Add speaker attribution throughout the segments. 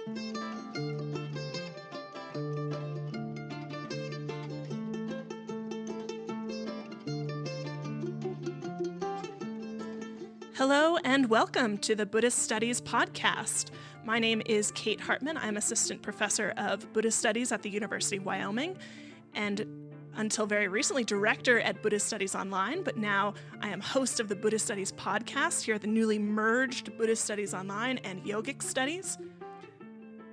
Speaker 1: Hello and welcome to the Buddhist Studies podcast. My name is Kate Hartman. I'm Assistant Professor of Buddhist Studies at the University of Wyoming and until very recently Director at Buddhist Studies Online, but now I am host of the Buddhist Studies podcast here at the newly merged Buddhist Studies Online and Yogic Studies.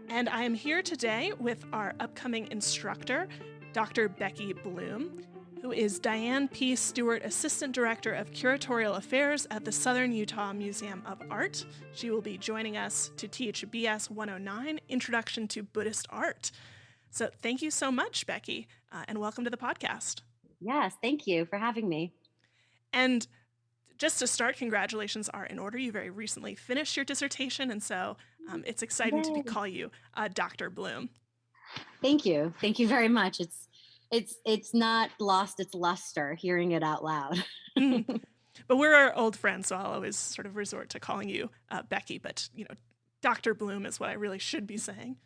Speaker 1: And I am here today with our upcoming instructor, Dr. Becky Bloom, who is Diane P. Stewart Assistant Director of Curatorial Affairs at the Southern Utah Museum of Art. She will be joining us to teach BS 109, Introduction to Buddhist Art. So thank you so much, Becky, and welcome to the podcast.
Speaker 2: Yes, thank you for having me.
Speaker 1: And just to start, congratulations are in order. You very recently finished your dissertation, and so it's exciting to call you Dr. Bloom.
Speaker 2: Thank you. Thank you very much. It's not lost its luster hearing it out loud.
Speaker 1: But we're our old friends, so I'll always sort of resort to calling you Becky, but Dr. Bloom is what I really should be saying.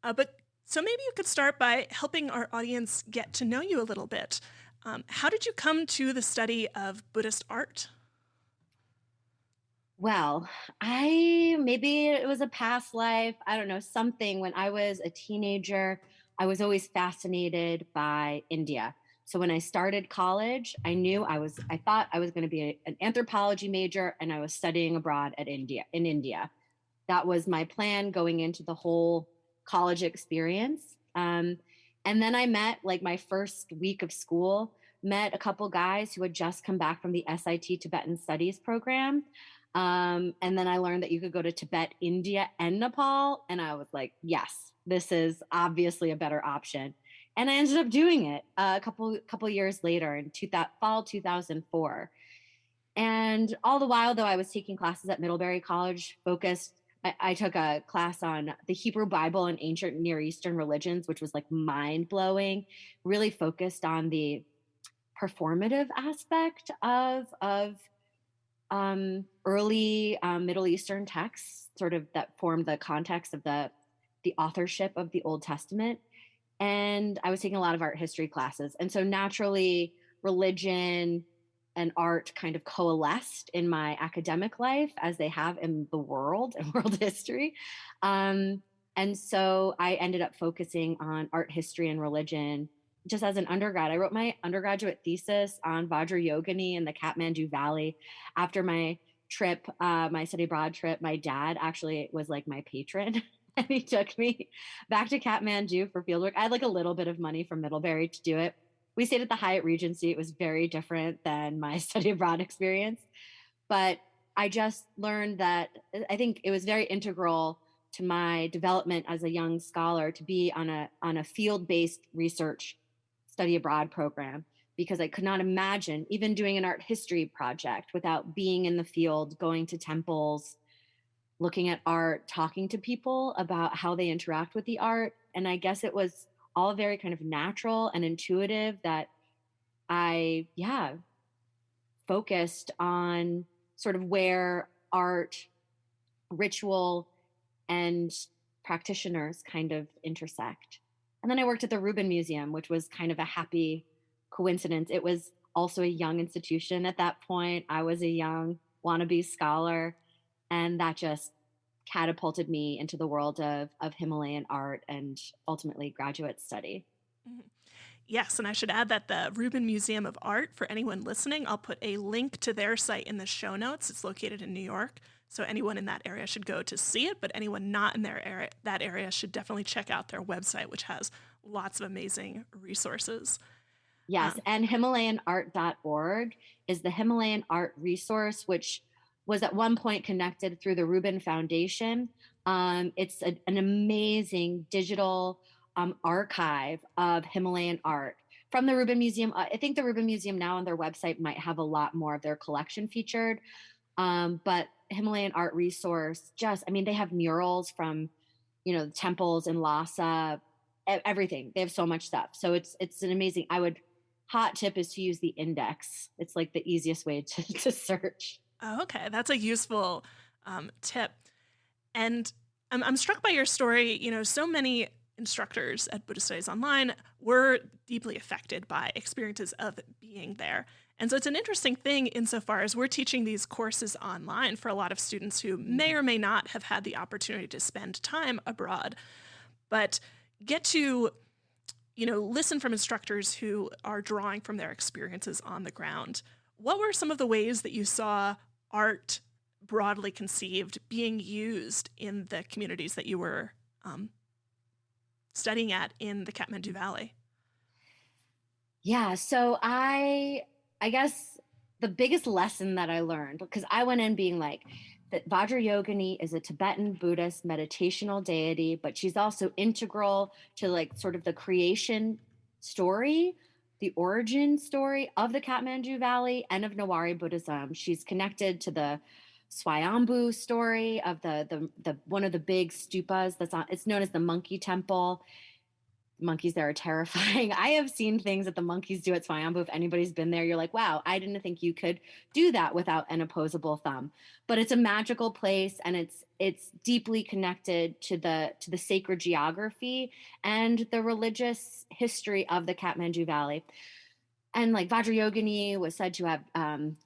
Speaker 1: But so maybe you could start by helping our audience get to know you a little bit. How did you come to the study of Buddhist art?
Speaker 2: Well, maybe it was a past life, I don't know, something. When I was a teenager, I was always fascinated by India. So when I started college, I thought I was going to be an anthropology major, and I was studying abroad in India. That was my plan going into the whole college experience. And then I met, like my first week of school, met a couple guys who had just come back from the SIT Tibetan Studies program. And then I learned that you could go to Tibet, India, and Nepal. And I was like, yes, this is obviously a better option. And I ended up doing it a couple years later in fall 2004. And all the while, though, I was taking classes at Middlebury College I took a class on the Hebrew Bible and ancient Near Eastern religions, which was like mind-blowing, really focused on the performative aspect of early Middle Eastern texts, sort of that formed the context of the authorship of the Old Testament. And I was taking a lot of art history classes. And so naturally, religion and art kind of coalesced in my academic life, as they have in the world and world history. And so I ended up focusing on art history and religion just as an undergrad. I wrote my undergraduate thesis on Vajrayogini in the Kathmandu Valley. After my trip, my study abroad trip, my dad actually was like my patron. And he took me back to Kathmandu for fieldwork. I had like a little bit of money from Middlebury to do it. We stayed at the Hyatt Regency. It was very different than my study abroad experience. But I just learned that I think it was very integral to my development as a young scholar to be on a field-based research study abroad program, because I could not imagine even doing an art history project without being in the field, going to temples, looking at art, talking to people about how they interact with the art. And I guess it was all very kind of natural and intuitive that I, focused on sort of where art, ritual, and practitioners kind of intersect. And then I worked at the Rubin Museum, which was kind of a happy coincidence. It was also a young institution at that point. I was a young wannabe scholar, and that just catapulted me into the world of Himalayan art and ultimately graduate study.
Speaker 1: Mm-hmm. Yes, and I should add that the Rubin Museum of Art, for anyone listening, I'll put a link to their site in the show notes. It's located in New York, so anyone in that area should go to see it, but anyone not in that area should definitely check out their website, which has lots of amazing resources.
Speaker 2: Yes, and HimalayanArt.org is the Himalayan art resource, which was at one point connected through the Rubin Foundation. It's an amazing digital archive of Himalayan art from the Rubin Museum. I think the Rubin Museum now on their website might have a lot more of their collection featured. But Himalayan art resource, they have murals from, the temples in Lhasa, everything. They have so much stuff. So it's an amazing, hot tip is to use the index. It's like the easiest way to search.
Speaker 1: Oh, okay, that's a useful tip. And I'm struck by your story. So many instructors at Buddhist Studies Online were deeply affected by experiences of being there. And so it's an interesting thing insofar as we're teaching these courses online for a lot of students who may or may not have had the opportunity to spend time abroad, but get to, listen from instructors who are drawing from their experiences on the ground. What were some of the ways that you saw art broadly conceived being used in the communities that you were studying at in the Kathmandu Valley?
Speaker 2: Yeah, so I guess the biggest lesson that I learned, because I went in being like, that Vajrayogini is a Tibetan Buddhist meditational deity, but she's also integral to like sort of the creation story, the origin story of the Kathmandu Valley and of Nawari Buddhism. She's connected to the Swayambhu story of the one of the big stupas that's on. It's known as the Monkey Temple. Monkeys there are terrifying. I have seen things that the monkeys do at Swayambhu. If anybody's been there, you're like, wow, I didn't think you could do that without an opposable thumb. But it's a magical place, and it's deeply connected to the sacred geography and the religious history of the Kathmandu Valley. And like Vajrayogini was said to have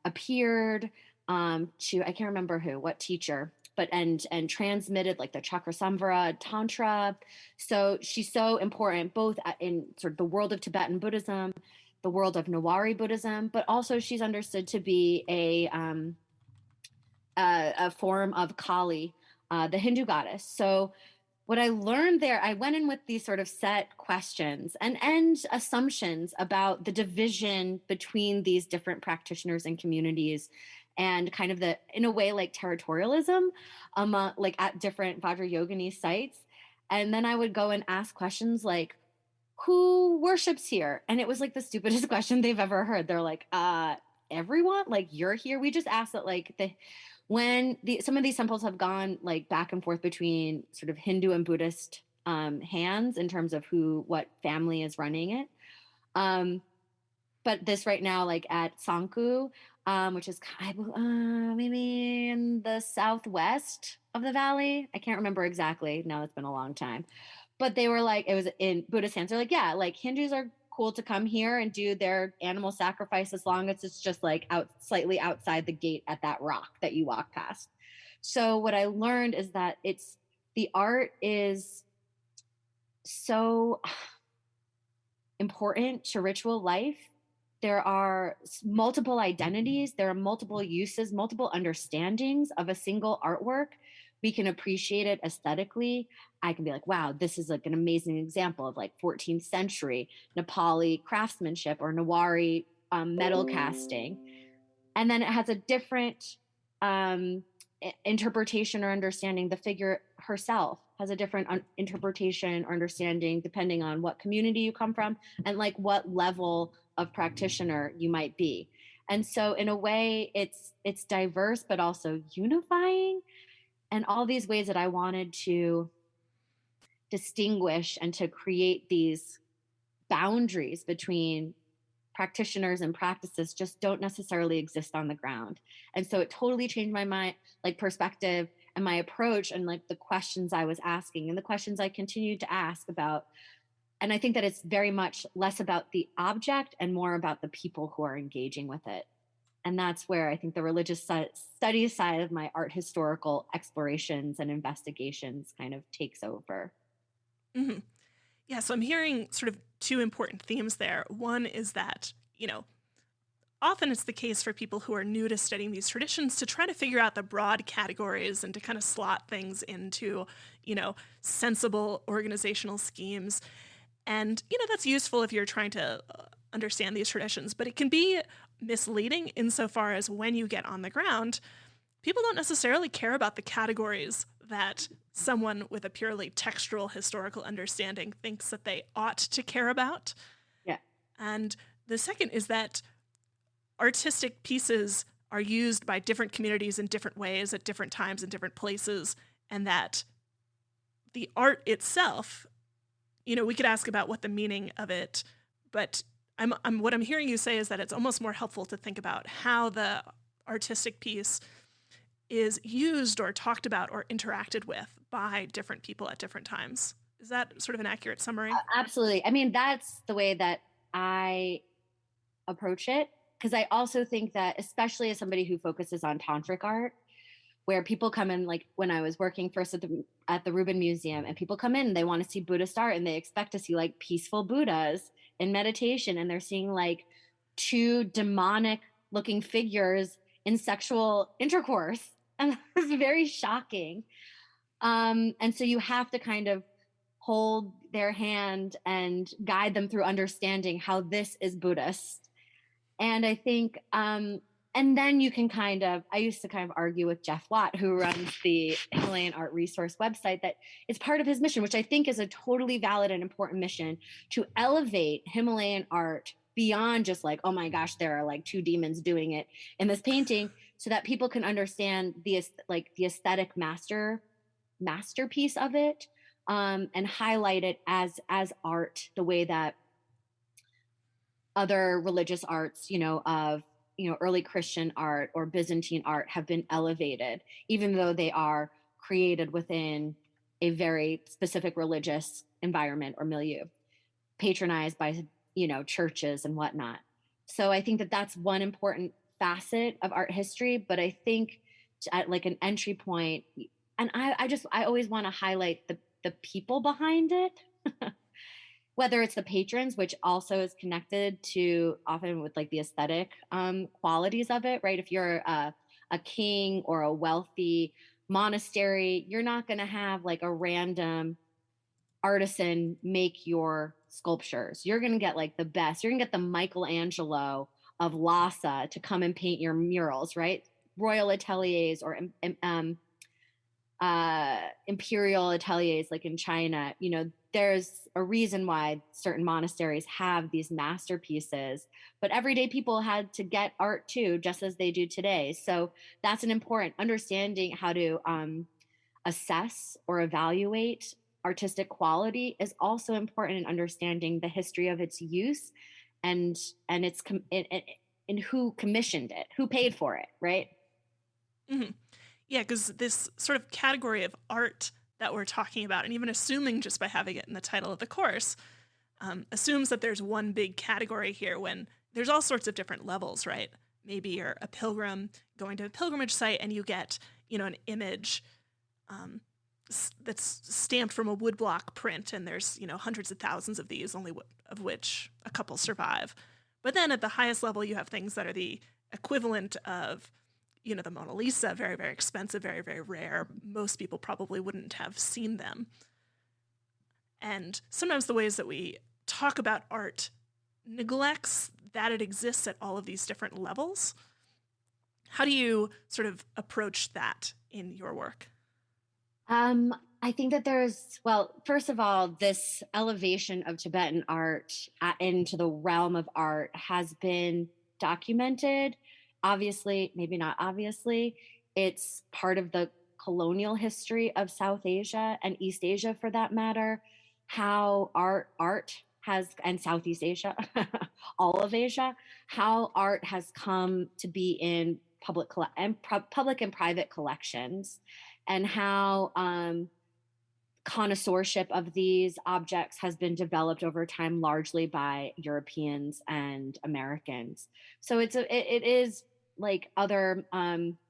Speaker 2: appeared to, I can't remember what teacher, but and transmitted like the Chakrasamvara Tantra. So she's so important both in sort of the world of Tibetan Buddhism, the world of Nawari Buddhism, but also she's understood to be a form of Kali, the Hindu goddess. So what I learned there, I went in with these sort of set questions and assumptions about the division between these different practitioners and communities, and kind of in a way, like territorialism, like at different Vajrayogini sites. And then I would go and ask questions like, who worships here? And it was like the stupidest question they've ever heard. They're like, everyone, like you're here. We just asked that like some of these temples have gone like back and forth between sort of Hindu and Buddhist hands in terms of what family is running it. But this right now, like at Sanku, which is maybe in the southwest of the valley. I can't remember exactly. Now it's been a long time. But they were like, it was in Buddhist hands. They're like, yeah, like Hindus are cool to come here and do their animal sacrifice as long as it's just like slightly outside the gate at that rock that you walk past. So what I learned is that the art is so important to ritual life. There are multiple identities, there are multiple uses, multiple understandings of a single artwork. We can appreciate it aesthetically. I can be like, wow, this is like an amazing example of like 14th century Nepali craftsmanship or Nawari metal casting. And then it has a different interpretation or understanding. The figure herself has a different interpretation or understanding depending on what community you come from and like what level of practitioner you might be. And so in a way it's diverse but also unifying, and all these ways that I wanted to distinguish and to create these boundaries between practitioners and practices just don't necessarily exist on the ground. And so it totally changed my mind, like perspective and my approach, and like the questions I was asking and the questions I continued to ask about. And I think that it's very much less about the object and more about the people who are engaging with it. And that's where I think the religious studies side of my art historical explorations and investigations kind of takes over.
Speaker 1: Mm-hmm. Yeah, so I'm hearing sort of two important themes there. One is that, often it's the case for people who are new to studying these traditions to try to figure out the broad categories and to kind of slot things into, sensible organizational schemes. And, that's useful if you're trying to understand these traditions, but it can be misleading insofar as when you get on the ground, people don't necessarily care about the categories that someone with a purely textual historical understanding thinks that they ought to care about.
Speaker 2: Yeah.
Speaker 1: And the second is that artistic pieces are used by different communities in different ways at different times in different places, and that the art itself, we could ask about what the meaning of it, but what I'm hearing you say is that it's almost more helpful to think about how the artistic piece is used or talked about or interacted with by different people at different times. Is that sort of an accurate summary?
Speaker 2: Absolutely. I mean, that's the way that I approach it. Because I also think that, especially as somebody who focuses on tantric art, where people come in, like when I was working first at the Rubin Museum, and people come in, they want to see Buddhist art, and they expect to see like peaceful Buddhas in meditation, and they're seeing like two demonic looking figures in sexual intercourse, and it's very shocking. And so you have to kind of hold their hand and guide them through understanding how this is Buddhist. And I think, and then you can I used to kind of argue with Jeff Watt, who runs the Himalayan Art Resource website, that it's part of his mission, which I think is a totally valid and important mission, to elevate Himalayan art beyond just like, oh my gosh, there are like two demons doing it in this painting, so that people can understand the aesthetic masterpiece of it, and highlight it as art, the way that other religious arts, early Christian art or Byzantine art have been elevated, even though they are created within a very specific religious environment or milieu, patronized by, churches and whatnot. So I think that that's one important facet of art history. But I think at like an entry point, and I always want to highlight the people behind it. Whether it's the patrons, which also is connected to often with like the aesthetic qualities of it, right? If you're a king or a wealthy monastery, you're not going to have like a random artisan make your sculptures. You're going to get like the best. You're going to get the Michelangelo of Lhasa to come and paint your murals, right? Royal ateliers or imperial ateliers like in China, there's a reason why certain monasteries have these masterpieces, but everyday people had to get art too, just as they do today. So that's an important understanding. How to assess or evaluate artistic quality is also important in understanding the history of its use, and its and who commissioned it, who paid for it, right?
Speaker 1: Mm-hmm. Yeah, because this sort of category of art that we're talking about, and even assuming just by having it in the title of the course, assumes that there's one big category here, when there's all sorts of different levels, right? Maybe you're a pilgrim going to a pilgrimage site and you get, an image that's stamped from a woodblock print, and there's, hundreds of thousands of these, only of which a couple survive. But then at the highest level, you have things that are the equivalent of, the Mona Lisa, very, very expensive, very, very rare. Most people probably wouldn't have seen them. And sometimes the ways that we talk about art neglects that it exists at all of these different levels. How do you sort of approach that in your work?
Speaker 2: I think that first of all, this elevation of Tibetan art into the realm of art has been documented. Obviously, maybe not obviously, it's part of the colonial history of South Asia and East Asia, for that matter, how art has, and Southeast Asia, all of Asia, how art has come to be in public and private collections, and how connoisseurship of these objects has been developed over time, largely by Europeans and Americans. So it is like other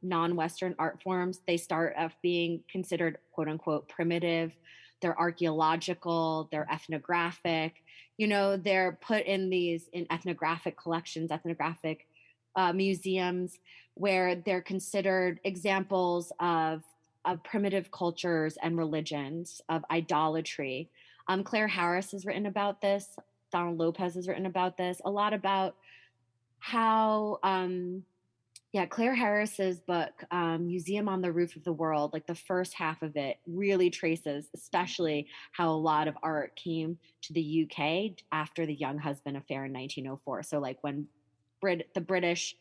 Speaker 2: non-Western art forms. They start off being considered quote unquote primitive. They're archaeological, they're ethnographic, they're put in ethnographic collections, ethnographic museums, where they're considered examples of primitive cultures and religions, of idolatry. Claire Harris has written about this. Donald Lopez has written about this, a lot about how, Claire Harris's book, Museum on the Roof of the World, like the first half of it really traces, especially how a lot of art came to the UK after the Young Husband Affair in 1904. So like when the British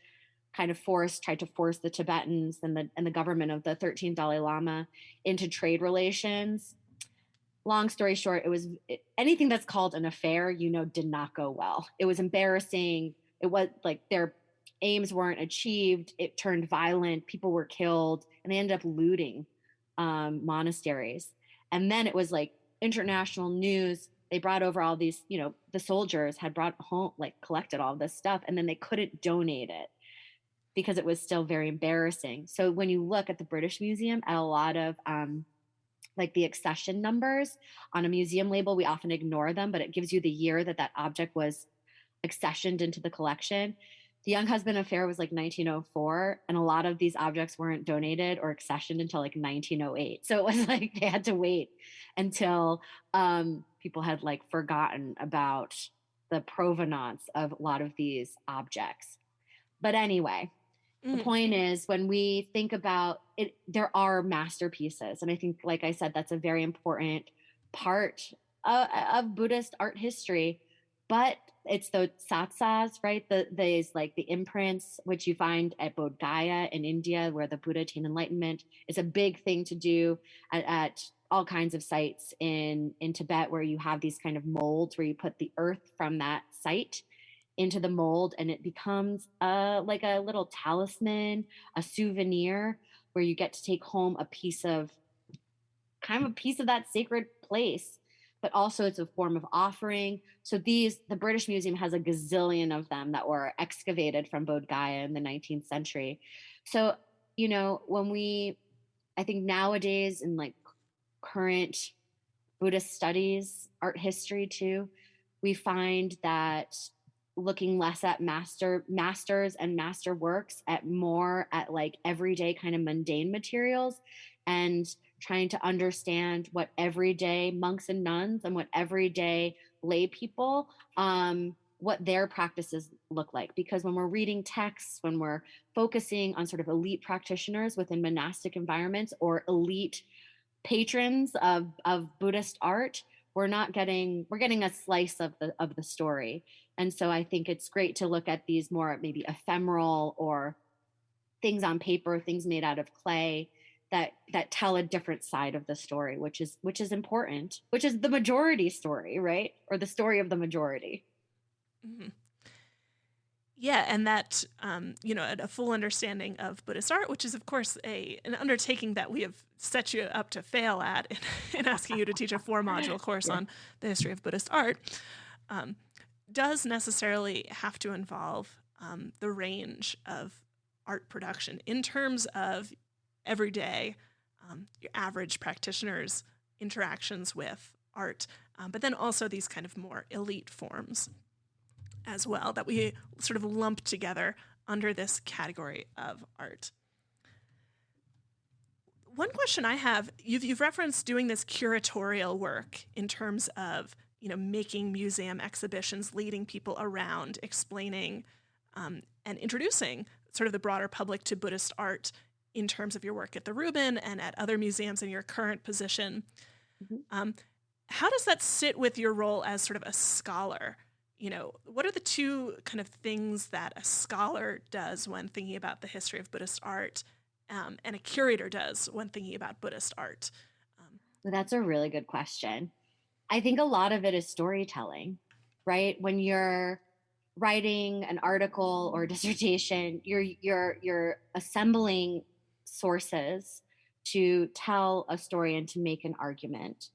Speaker 2: kind of tried to force the Tibetans and the government of the 13th Dalai Lama into trade relations. Long story short, anything that's called an affair, did not go well. It was embarrassing. It was like their aims weren't achieved, it turned violent, people were killed, and they ended up looting monasteries. And then it was like international news. They brought over all these, the soldiers had brought home, like collected all this stuff, and then they couldn't donate it because it was still very embarrassing. So when you look at the British Museum, at a lot of like the accession numbers on a museum label, we often ignore them, but it gives you the year that that object was accessioned into the collection. The Young Husband Affair was like 1904, and a lot of these objects weren't donated or accessioned until like 1908. So it was like they had to wait until people had like forgotten about the provenance of a lot of these objects. But anyway, the point is, when we think about it, there are masterpieces. And I think, like I said, that's a very important part of Buddhist art history. But it's the satsas, right? There's like the imprints, which you find at Bodh Gaya in India, where the Buddha attained enlightenment. It's a big thing to do at all kinds of sites in Tibet, where you have these kind of molds where you put the earth from that site into the mold, and it becomes like a little talisman, a souvenir, where you get to take home a piece of that sacred place, but also it's a form of offering. So the British Museum has a gazillion of them that were excavated from Bodh Gaya in the 19th century. So, I think nowadays in like current Buddhist studies, art history too, we find that looking less at masters and master works, at more at like everyday kind of mundane materials, and trying to understand what everyday monks and nuns and what everyday lay people, what their practices look like. Because when we're reading texts, when we're focusing on sort of elite practitioners within monastic environments or elite patrons of Buddhist art, we're getting a slice of the story. And so I think it's great to look at these more maybe ephemeral or things on paper, things made out of clay that tell a different side of the story, which is important, which is the majority story, right? Or the story of the majority.
Speaker 1: Mm-hmm. Yeah, and that, a full understanding of Buddhist art, which is, of course, an undertaking that we have set you up to fail at in asking you to teach a 4-module course on the history of Buddhist art, does necessarily have to involve the range of art production in terms of everyday, your average practitioner's interactions with art, but then also these kind of more elite forms as well that we sort of lump together under this category of art. One question I have, you've referenced doing this curatorial work in terms of, making museum exhibitions, leading people around, explaining and introducing sort of the broader public to Buddhist art in terms of your work at the Rubin and at other museums in your current position. Mm-hmm. How does that sit with your role as sort of a scholar? What are the two kind of things that a scholar does when thinking about the history of Buddhist art, and a curator does when thinking about Buddhist art?
Speaker 2: Well, that's a really good question. I think a lot of it is storytelling, right? When you're writing an article or dissertation, you're assembling sources to tell a story and to make an argument.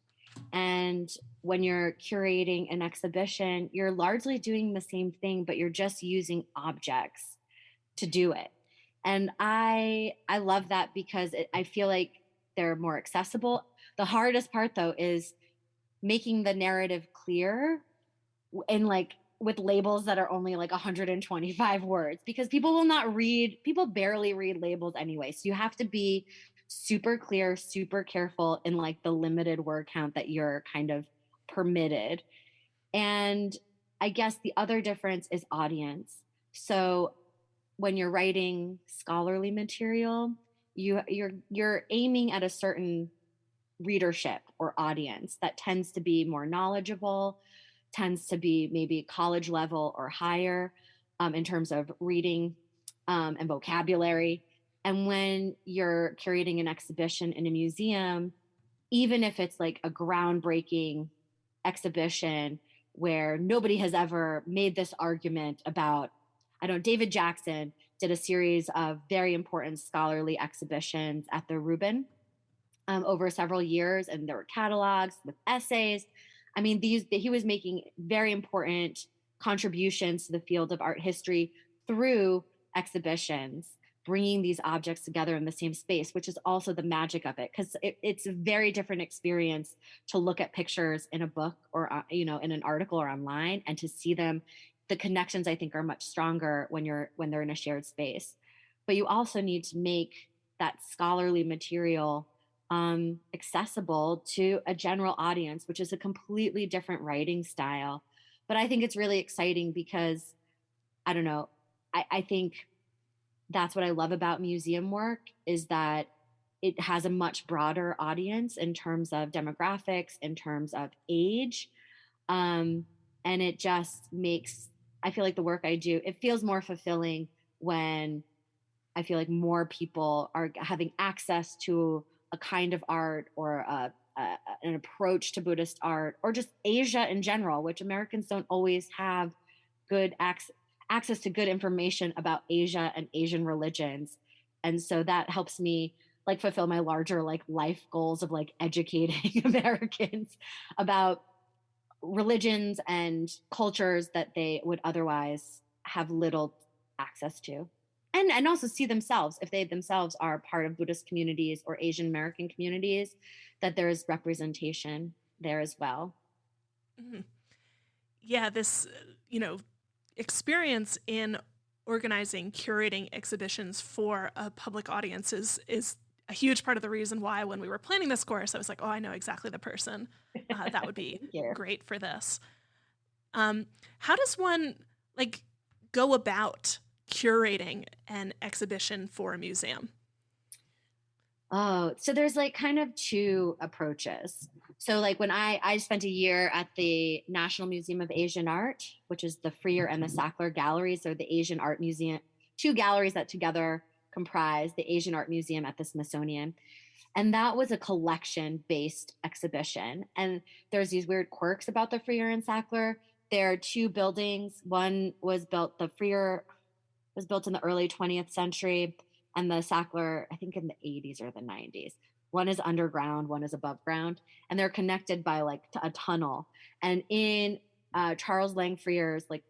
Speaker 2: And when you're curating an exhibition, you're largely doing the same thing, but you're just using objects to do it. And I love that because I feel like they're more accessible. The hardest part, though, is making the narrative clear and like with labels that are only like 125 words, because people barely read labels anyway. So you have to be super clear, super careful in like the limited word count that you're kind of permitted. And I guess the other difference is audience. So when you're writing scholarly material, you're aiming at a certain readership or audience that tends to be more knowledgeable, tends to be maybe college level or higher in terms of reading and vocabulary. And when you're curating an exhibition in a museum, even if it's like a groundbreaking exhibition where nobody has ever made this argument about, David Jackson did a series of very important scholarly exhibitions at the Rubin over several years, and there were catalogs with essays. I mean, he was making very important contributions to the field of art history through exhibitions, bringing these objects together in the same space, which is also the magic of it, because it's a very different experience to look at pictures in a book or in an article or online, and to see them. The connections, I think, are much stronger when they're in a shared space. But you also need to make that scholarly material accessible to a general audience, which is a completely different writing style. But I think it's really exciting because, I don't know, I think that's what I love about museum work, is that it has a much broader audience in terms of demographics, in terms of age. And it just makes, I feel like the work I do, it feels more fulfilling when I feel like more people are having access to a kind of art, or an approach to Buddhist art, or just Asia in general, which Americans don't always have good access to good information about Asia and Asian religions. And so that helps me like fulfill my larger like life goals of like educating Americans about religions and cultures that they would otherwise have little access to. And also see themselves, if they themselves are part of Buddhist communities or Asian American communities, that there is representation there as well.
Speaker 1: Mhm. Yeah, this, experience in organizing, curating exhibitions for a public audience is a huge part of the reason why, when we were planning this course, I was like, oh, I know exactly the person that would be
Speaker 2: Thank you.
Speaker 1: great for this. How does one like go about curating an exhibition for a museum?
Speaker 2: Oh, so there's like kind of two approaches. So like when I spent a year at the National Museum of Asian Art, which is the Freer and the Sackler galleries, or the Asian Art Museum, two galleries that together comprise the Asian Art Museum at the Smithsonian. And that was a collection based exhibition. And there's these weird quirks about the Freer and Sackler. There are two buildings. One was built, the Freer was built in the early 20th century, and the Sackler, I think, in the 80s or the 90s. One is underground, one is above ground, and they're connected by like a tunnel. And in Charles Lang Freer's like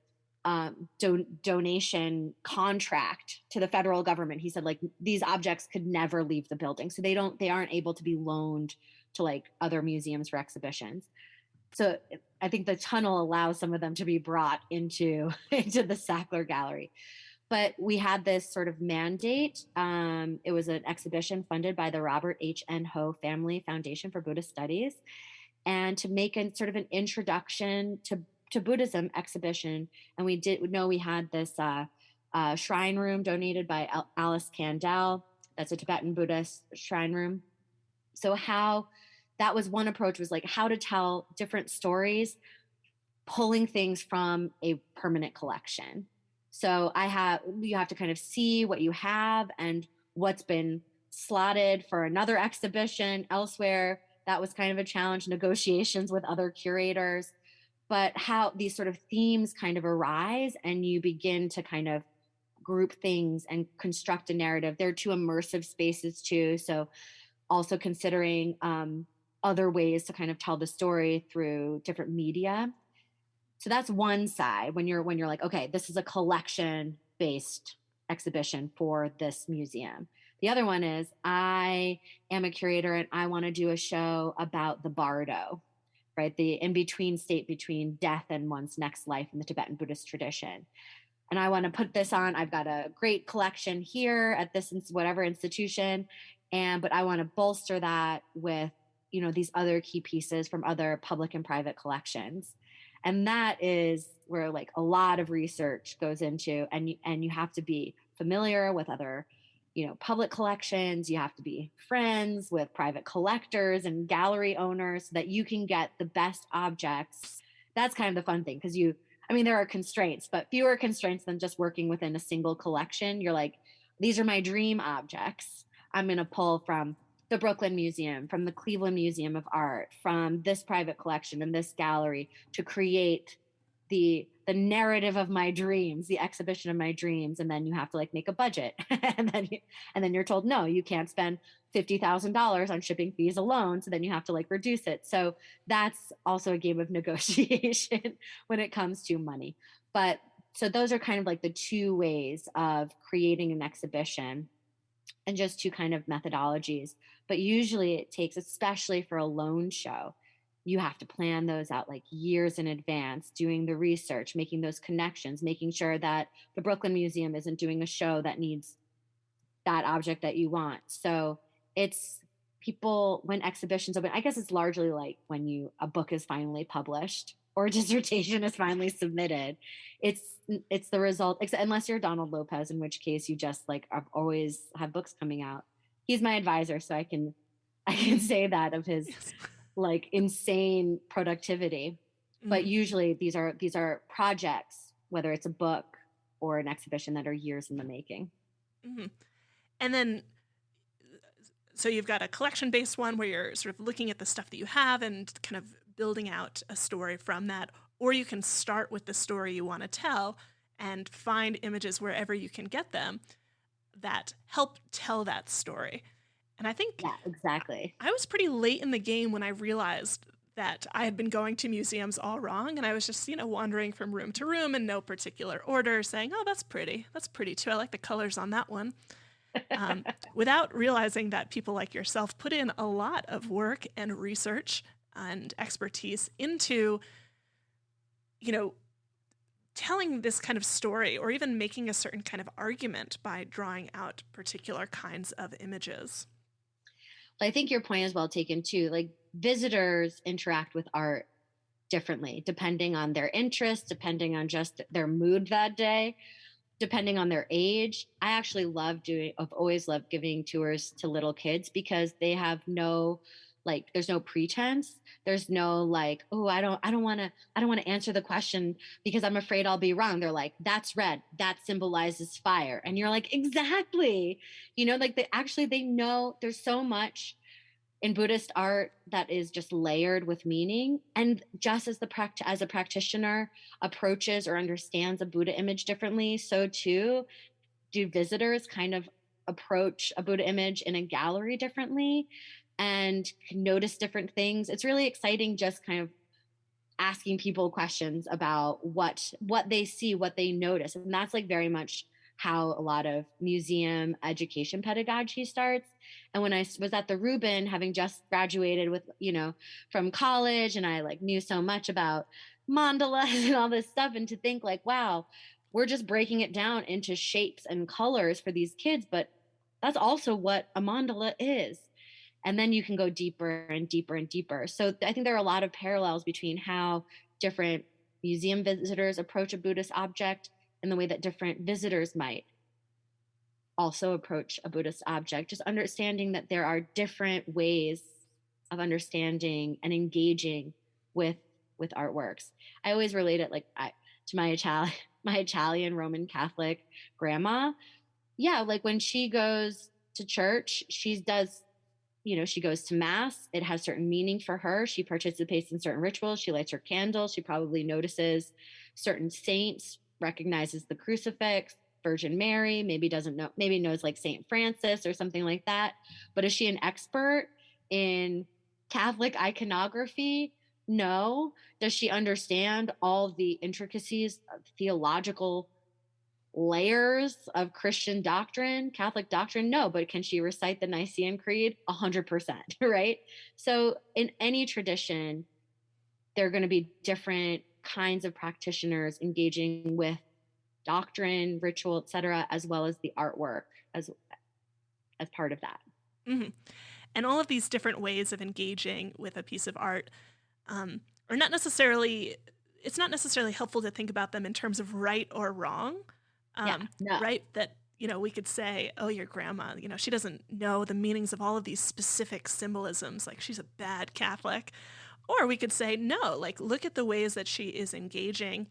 Speaker 2: donation contract to the federal government, he said like these objects could never leave the building, so they aren't able to be loaned to like other museums for exhibitions. So I think the tunnel allows some of them to be brought into into the Sackler Gallery. But we had this sort of mandate. It was an exhibition funded by the Robert H. N. Ho Family Foundation for Buddhist Studies, and to make a sort of an introduction to Buddhism exhibition. And we had this shrine room donated by Alice Kandel. That's a Tibetan Buddhist shrine room. So how that was one approach, was like how to tell different stories, pulling things from a permanent collection. So you have to kind of see what you have and what's been slotted for another exhibition elsewhere. That was kind of a challenge, negotiations with other curators, but how these sort of themes kind of arise, and you begin to kind of group things and construct a narrative. There are two immersive spaces too. So also considering other ways to kind of tell the story through different media. So that's one side, when you're like, okay, this is a collection based exhibition for this museum. The other one is, I am a curator and I want to do a show about the bardo, right? The in between state between death and one's next life in the Tibetan Buddhist tradition. And I want to put this on. I've got a great collection here at this whatever institution, but I want to bolster that with these other key pieces from other public and private collections. And that is where like a lot of research goes into, and you have to be familiar with other public collections. You have to be friends with private collectors and gallery owners so that you can get the best objects. That's kind of the fun thing, because there are constraints, but fewer constraints than just working within a single collection. You're like, these are my dream objects. I'm going to pull from the Brooklyn Museum, from the Cleveland Museum of Art, from this private collection and this gallery to create the narrative of my dreams, the exhibition of my dreams, and then you have to like make a budget, and then you're told no, you can't spend $50,000 on shipping fees alone, so then you have to like reduce it. So that's also a game of negotiation when it comes to money. But so those are kind of like the two ways of creating an exhibition, and just two kind of methodologies. But usually it takes, especially for a loan show, you have to plan those out like years in advance, doing the research, making those connections, making sure that the Brooklyn Museum isn't doing a show that needs that object that you want. So it's people, when exhibitions open, I guess it's largely like when a book is finally published or a dissertation is finally submitted. It's the result, unless you're Donald Lopez, in which case you just like have always have books coming out. He's my advisor, so I can say that of his like insane productivity. But usually these are projects, whether it's a book or an exhibition, that are years in the making.
Speaker 1: Mm-hmm. And then, so you've got a collection-based one where you're sort of looking at the stuff that you have and kind of building out a story from that. Or you can start with the story you want to tell and find images wherever you can get them that help tell that story. And I think
Speaker 2: exactly.
Speaker 1: I was pretty late in the game when I realized that I had been going to museums all wrong, and I was just, wandering from room to room in no particular order, saying, "Oh, that's pretty too. I like the colors on that one," without realizing that people like yourself put in a lot of work and research and expertise into, telling this kind of story, or even making a certain kind of argument by drawing out particular kinds of images.
Speaker 2: I think your point is well taken too. Like, visitors interact with art differently depending on their interest, depending on just their mood that day, depending on their age. I've always loved giving tours to little kids, because they have there's no pretense. There's no like, oh, I don't want to answer the question because I'm afraid I'll be wrong. They're like, that's red, that symbolizes fire. And you're like, exactly. Like they know there's so much in Buddhist art that is just layered with meaning. And just as as a practitioner approaches or understands a Buddha image differently, so too do visitors kind of approach a Buddha image in a gallery differently and notice different things. It's really exciting just kind of asking people questions about what they see, what they notice. And that's like very much how a lot of museum education pedagogy starts. And when I was at the Rubin, having just graduated from college, and I like knew so much about mandalas and all this stuff, and to think like, wow, we're just breaking it down into shapes and colors for these kids, but that's also what a mandala is. And then you can go deeper and deeper and deeper. So I think there are a lot of parallels between how different museum visitors approach a Buddhist object and the way that different visitors might also approach a Buddhist object. Just understanding that there are different ways of understanding and engaging with artworks. I always relate it to my Italian Roman Catholic grandma. Yeah, like when she goes to church, she goes to mass. It has certain meaning for her. She participates in certain rituals. She lights her candles. She probably notices certain saints, recognizes the crucifix, Virgin Mary, maybe knows like Saint Francis or something like that. But is she an expert in Catholic iconography? No. Does she understand all the intricacies of theological layers of Christian doctrine, Catholic doctrine? No. But can she recite the Nicene Creed? 100%, right? So in any tradition, there are going to be different kinds of practitioners engaging with doctrine, ritual, etc., as well as the artwork as part of that.
Speaker 1: Mm-hmm. And all of these different ways of engaging with a piece of art are not necessarily, it's not necessarily helpful to think about them in terms of right or wrong.
Speaker 2: No.
Speaker 1: Right? That, we could say, oh, your grandma, she doesn't know the meanings of all of these specific symbolisms, like she's a bad Catholic. Or we could say, no, like look at the ways that she is engaging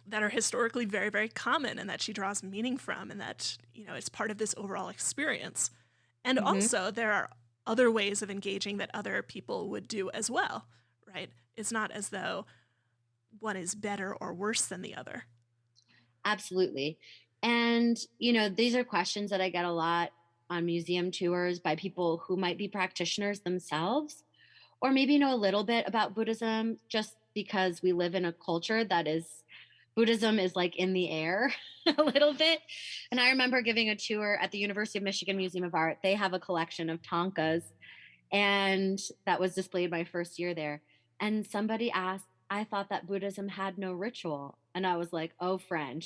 Speaker 1: that are historically very, very common, and that she draws meaning from, and that, it's part of this overall experience. And also there are other ways of engaging that other people would do as well, right? It's not as though one is better or worse than the other.
Speaker 2: Absolutely. And, you know, these are questions that I get a lot on museum tours by people who might be practitioners themselves, or maybe know a little bit about Buddhism just because we live in a culture that is, Buddhism is like in the air a little bit. And I remember giving a tour at the University of Michigan Museum of Art. They have a collection of tankas, and that was displayed my first year there. And somebody asked, I thought that Buddhism had no ritual. And I was like, oh, friend,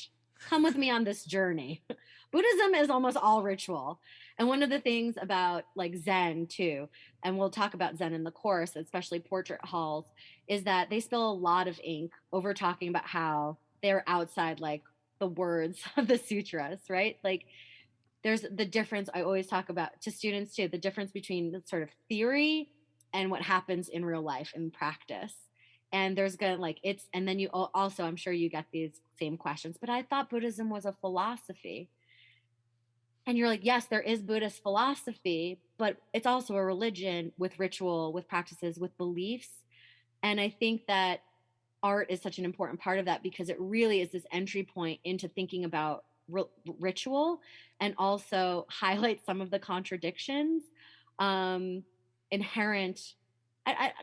Speaker 2: come with me on this journey. Buddhism is almost all ritual. And one of the things about like Zen too, and we'll talk about Zen in the course, especially portrait halls, is that they spill a lot of ink over talking about how they're outside like the words of the sutras, right? Like there's the difference I always talk about to students too, the difference between the sort of theory and what happens in real life in practice. And there's gonna like it's and then you also, I'm sure you get these same questions, but I thought Buddhism was a philosophy. And you're like, yes, there is Buddhist philosophy, but it's also a religion with ritual, with practices, with beliefs. And I think that art is such an important part of that because it really is this entry point into thinking about ritual, and also highlight some of the contradictions um, inherent.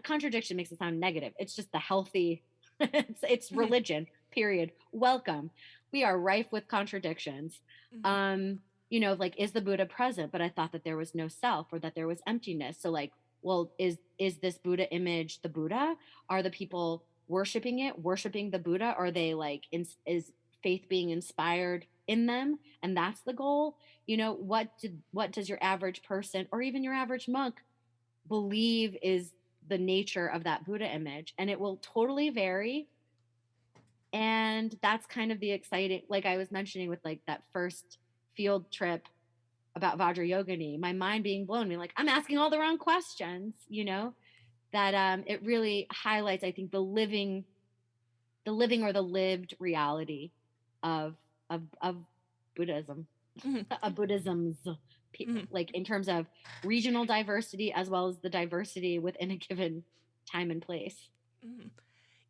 Speaker 2: Contradiction makes it sound negative. It's just the healthy. It's
Speaker 1: Mm-hmm.
Speaker 2: religion. Period. Welcome. We are rife with contradictions.
Speaker 1: Mm-hmm.
Speaker 2: Um, you know, like, is the Buddha present? But I thought that there was no self, or that there was emptiness. So, like, well, is this Buddha image the Buddha? Are the people worshiping it, worshiping the Buddha? Are they like, is faith being inspired in them, and that's the goal? You know, what does your average person or even your average monk believe is the nature of that Buddha image? And it will totally vary. And that's kind of the exciting, like I was mentioning with like that first field trip about Vajrayogini, my mind being blown, me like, I'm asking all the wrong questions, you know, that it really highlights, I think, the living or the lived reality of of Buddhism,
Speaker 1: Mm-hmm.
Speaker 2: of Buddhism's,
Speaker 1: Mm-hmm.
Speaker 2: like in terms of regional diversity as well as the diversity within a given time and place.
Speaker 1: Mm-hmm.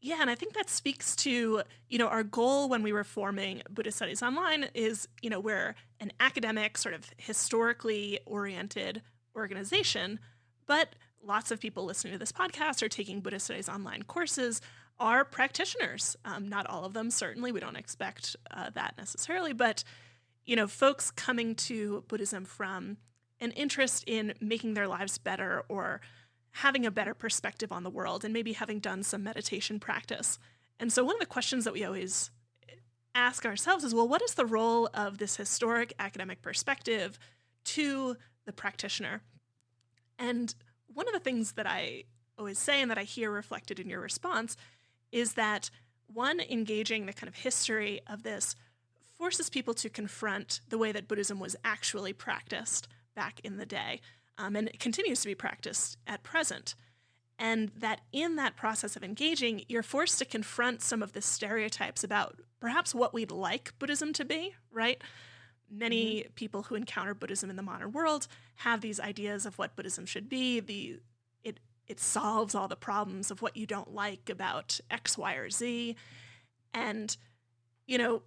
Speaker 1: Yeah, and I think that speaks to, our goal when we were forming Buddhist Studies Online is, we're an academic, sort of historically oriented organization, but lots of people listening to this podcast or taking Buddhist Studies Online courses are practitioners. Not all of them, certainly. We don't expect that necessarily, but, folks coming to Buddhism from an interest in making their lives better or having a better perspective on the world and maybe having done some meditation practice. And so one of the questions that we always ask ourselves is, well, what is the role of this historic academic perspective to the practitioner? And one of the things that I always say and that I hear reflected in your response is that one, engaging the kind of history of this forces people to confront the way that Buddhism was actually practiced back in the day. And it continues to be practiced at present. And that in that process of engaging, you're forced to confront some of the stereotypes about perhaps what we'd like Buddhism to be, right? Many
Speaker 2: Mm-hmm.
Speaker 1: people who encounter Buddhism in the modern world have these ideas of what Buddhism should be. It solves all the problems of what you don't like about X, Y, or Z. And, you know,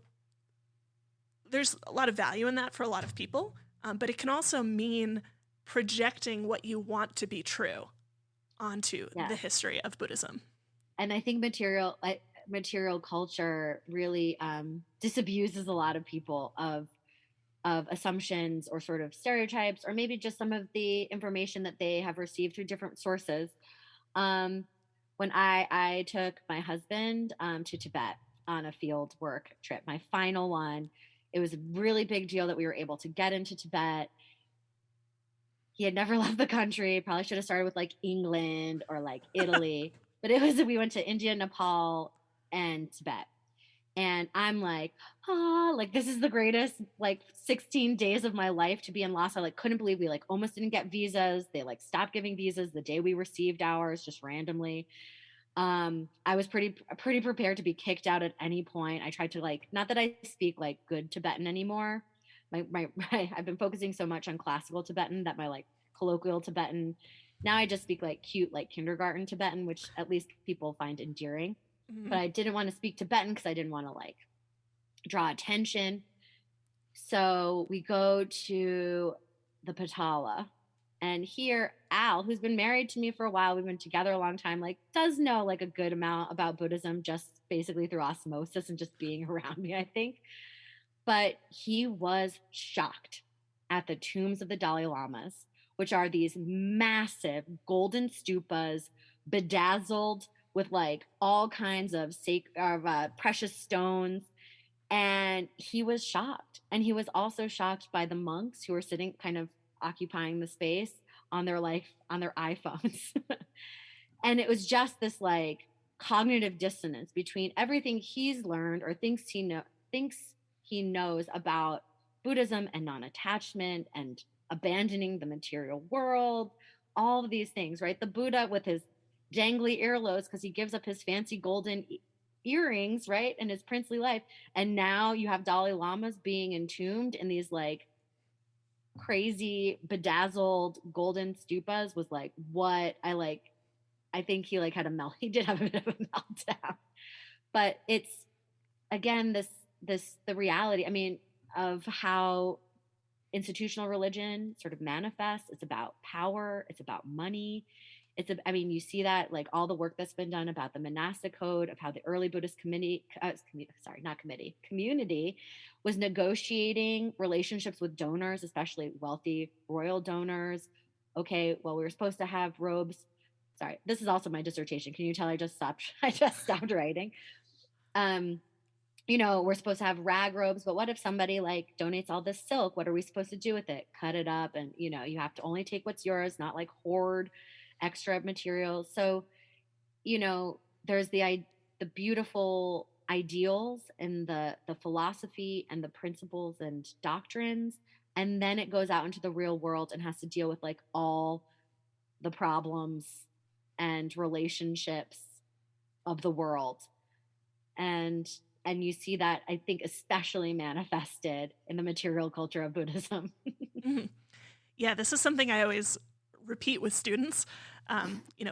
Speaker 1: there's a lot of value in that for a lot of people, but it can also mean projecting what you want to be true onto the
Speaker 2: Yes.
Speaker 1: history of Buddhism.
Speaker 2: And I think material culture really disabuses a lot of people of assumptions or sort of stereotypes, or maybe just some of the information that they have received through different sources. Um, when I took my husband to Tibet on a field work trip, my final one, it was a really big deal that we were able to get into Tibet. He had never left the country. Probably should have started with like England or like Italy, but we went to India, Nepal, and Tibet. And I'm like, like this is the greatest like 16 days of my life to be in Lhasa. Like couldn't believe we like almost didn't get visas. They like stopped giving visas the day we received ours just randomly. I was pretty prepared to be kicked out at any point. I tried to like, not that I speak like good Tibetan anymore. I've been focusing so much on classical Tibetan that my like colloquial Tibetan, now I just speak like cute like kindergarten Tibetan, which at least people find endearing.
Speaker 1: Mhm.
Speaker 2: but I didn't want to speak Tibetan because I didn't want to like draw attention. So we go to the Patala. And here, Al, who's been married to me for a while, we've been together a long time, like does know like a good amount about Buddhism just basically through osmosis and just being around me, I think. But he was shocked at the tombs of the Dalai Lamas, which are these massive golden stupas, bedazzled with like all kinds of precious stones. And he was shocked. And he was also shocked by the monks who were sitting kind of occupying the space on their iPhones. And it was just this like cognitive dissonance between everything he's learned or thinks he knows about Buddhism and non-attachment and abandoning the material world, all of these things, right? The Buddha with his dangly earlobes because he gives up his fancy golden earrings, right? And his princely life. And now you have Dalai Lamas being entombed in these like crazy bedazzled golden stupas was like what I think he like had a melt. He did have a bit of a meltdown. But it's again the reality. I mean, of how institutional religion sort of manifests. It's about power. It's about money. I mean, you see that like all the work that's been done about the monastic code of how the early Buddhist community was negotiating relationships with donors, especially wealthy royal donors. Okay, well, we were supposed to have robes. Sorry, this is also my dissertation. Can you tell I just stopped? I just stopped writing. Um, we're supposed to have rag robes, but what if somebody like donates all this silk? What are we supposed to do with it? Cut it up, and you have to only take what's yours, not like hoard extra materials. So, there's the beautiful ideals and the philosophy and the principles and doctrines, and then it goes out into the real world and has to deal with like all the problems and relationships of the world. And you see that, I think, especially manifested in the material culture of Buddhism.
Speaker 1: Mhm. Yeah, this is something I always repeat with students.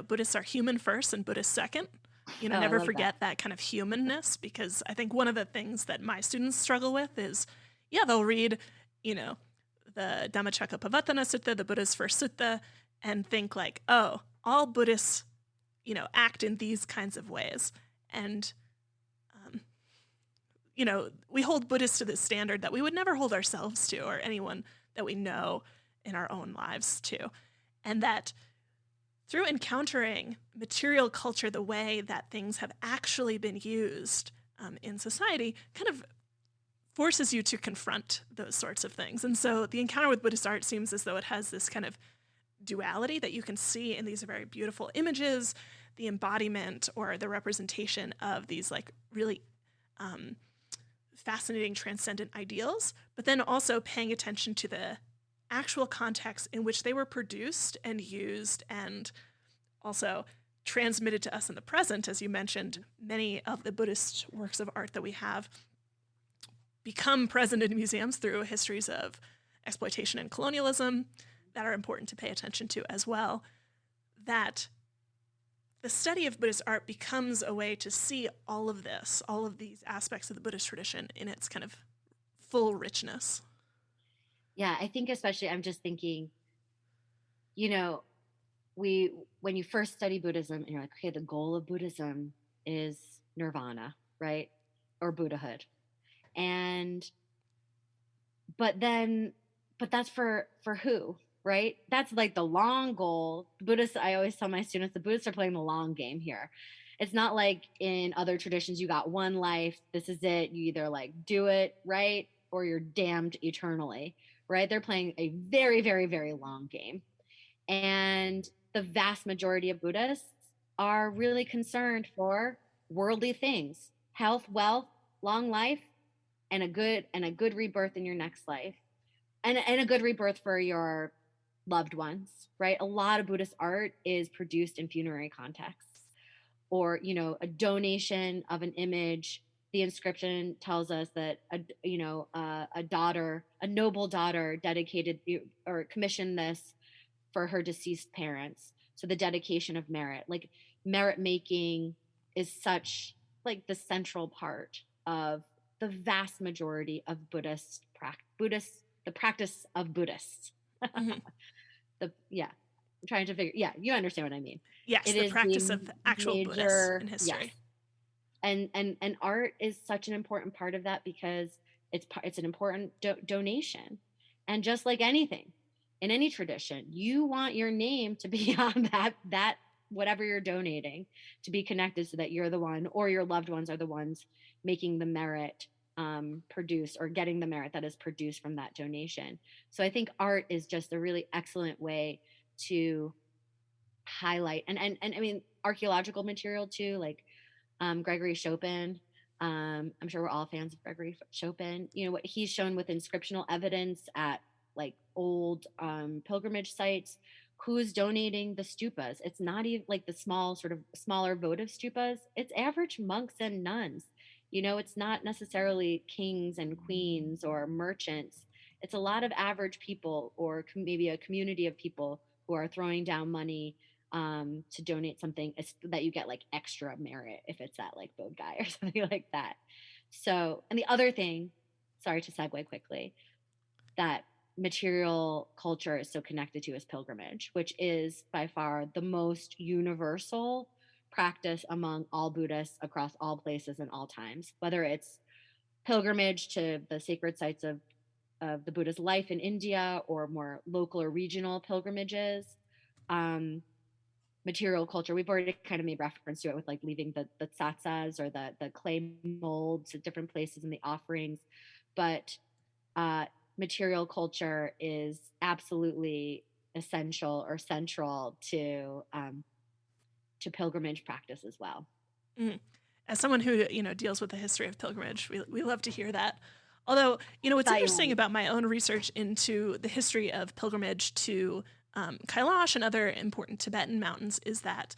Speaker 1: Buddhists are human first and Buddhist second.
Speaker 2: Oh, I
Speaker 1: Never
Speaker 2: love that.
Speaker 1: forget that kind of humanness, because I think one of the things that my students struggle with is, yeah, they'll read, the Dhammacakkappavattana Sutta, the Buddha's first sutta, and think like, oh, all Buddhists, act in these kinds of ways. And we hold Buddhists to this standard that we would never hold ourselves to, or anyone that we know in our own lives to. And that through encountering material culture, the way that things have actually been used in society, kind of forces you to confront those sorts of things. And so the encounter with Buddhist art seems as though it has this kind of duality that you can see in these very beautiful images, the embodiment or the representation of these like really fascinating transcendent ideals, but then also paying attention to the actual context in which they were produced and used, and also transmitted to us in the present. As you mentioned, many of the Buddhist works of art that we have become present in museums through histories of exploitation and colonialism that are important to pay attention to as well. That the study of Buddhist art becomes a way to see all of this, all of these aspects of the Buddhist tradition in its kind of full richness.
Speaker 2: Yeah, I think especially I'm just thinking, you know, when you first study Buddhism and you're like, okay, the goal of Buddhism is nirvana, right? Or Buddhahood. And but that's for who, right? That's like the long goal. Buddhists, I always tell my students, the Buddhists are playing the long game here. It's not like in other traditions, you got one life, this is it. You either like do it right or you're damned eternally, right? They're playing a very, very, very long game. And the vast majority of Buddhists are really concerned for worldly things, health, wealth, long life, and a good rebirth in your next life, and a good rebirth for your loved ones, right? A lot of Buddhist art is produced in funerary contexts, or a donation of an image. The inscription tells us that a noble daughter dedicated or commissioned this for her deceased parents. So the dedication of merit, like merit making, is such like the central part of the vast majority of the practice of Buddhists.
Speaker 1: Hmm.
Speaker 2: I'm trying to figure, you understand what I mean.
Speaker 1: Yes,
Speaker 2: It
Speaker 1: the
Speaker 2: is
Speaker 1: practice
Speaker 2: the
Speaker 1: of actual Buddhists
Speaker 2: major,
Speaker 1: in
Speaker 2: yes.
Speaker 1: history.
Speaker 2: And art is such an important part of that because it's an important donation. And just like anything in any tradition, you want your name to be on that whatever you're donating, to be connected, so that you're the one, or your loved ones are the ones making the merit produced, or getting the merit that is produced from that donation. So I think art is just a really excellent way to highlight, and I mean, archaeological material too, like Gregory Chopin. I'm sure we're all fans of Gregory Chopin. You know what he's shown with inscriptional evidence at like old pilgrimage sites. Who's donating the stupas? It's not even like the smaller votive stupas. It's average monks and nuns. You know, it's not necessarily kings and queens or merchants. It's a lot of average people, or maybe a community of people who are throwing down money to donate something that you get like extra merit if it's at like Bodh Gaya or something like that. So, and the other thing, sorry to segue quickly, that material culture is so connected to is pilgrimage, which is by far the most universal practice among all Buddhists across all places and all times, whether it's pilgrimage to the sacred sites of the Buddha's life in India, or more local or regional pilgrimages. Material culture, we've already kind of made reference to it with like leaving the tsatsas, or the clay molds at different places in the offerings, but material culture is absolutely essential or central to pilgrimage practice as well.
Speaker 1: Mhm. As someone who, deals with the history of pilgrimage, we love to hear that. Although, what's
Speaker 2: Thought you
Speaker 1: interesting
Speaker 2: wanted.
Speaker 1: about my own research into the history of pilgrimage to Kailash and other important Tibetan mountains is that